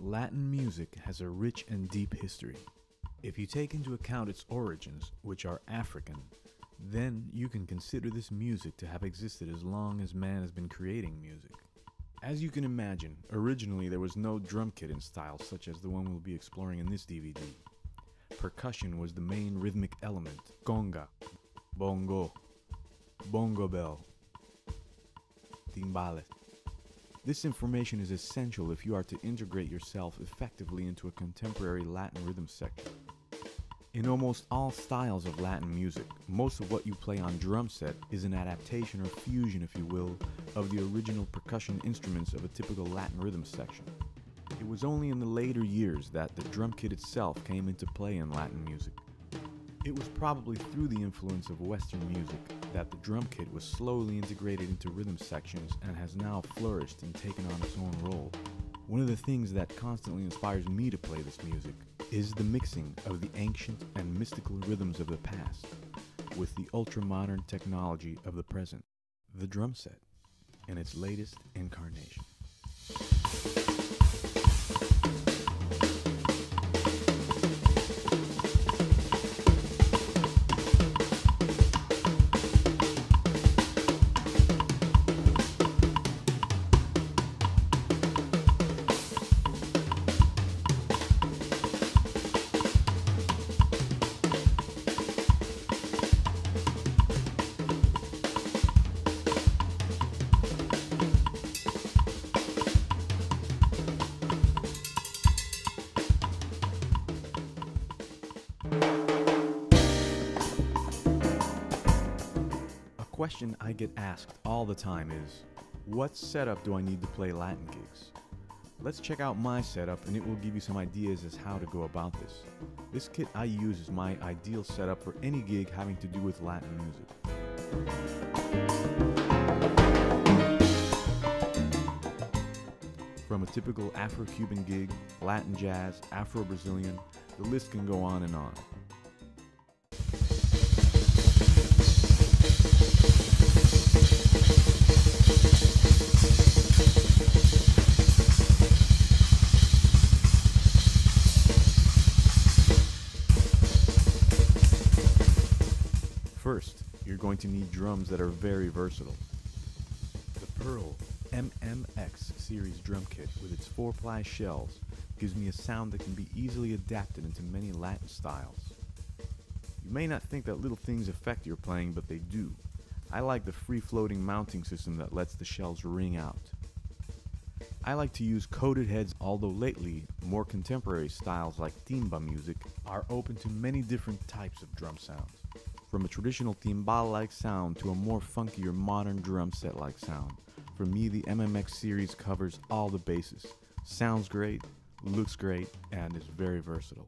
Latin music has a rich and deep history. If you take into account its origins, which are African, then you can consider this music to have existed as long as man has been creating music. As you can imagine, originally there was no drum kit in style such as the one we'll be exploring in this DVD. Percussion was the main rhythmic element: conga, bongo, bongo bell, timbales. This information is essential if you are to integrate yourself effectively into a contemporary Latin rhythm section. In almost all styles of Latin music, most of what you play on drum set is an adaptation or fusion, if you will, of the original percussion instruments of a typical Latin rhythm section. It was only in the later years that the drum kit itself came into play in Latin music. It was probably through the influence of Western music that the drum kit was slowly integrated into rhythm sections and has now flourished and taken on its own role. One of the things that constantly inspires me to play this music is the mixing of the ancient and mystical rhythms of the past with the ultra-modern technology of the present, the drum set, in its latest incarnation. A question I get asked all the time is, what setup do I need to play Latin gigs? Let's check out my setup and it will give you some ideas as how to go about this. This kit I use is my ideal setup for any gig having to do with Latin music. From a typical Afro-Cuban gig, Latin jazz, Afro-Brazilian, the list can go on and on. First, you're going to need drums that are very versatile. The Pearl MMX series drum kit with its 4-ply shells gives me a sound that can be easily adapted into many Latin styles. You may not think that little things affect your playing, but they do. I like the free-floating mounting system that lets the shells ring out. I like to use coated heads, although lately, more contemporary styles like timba music are open to many different types of drum sounds. From a traditional timbal-like sound to a more funkier modern drum set-like sound. For me, the MMX series covers all the bases. Sounds great, looks great, and is very versatile.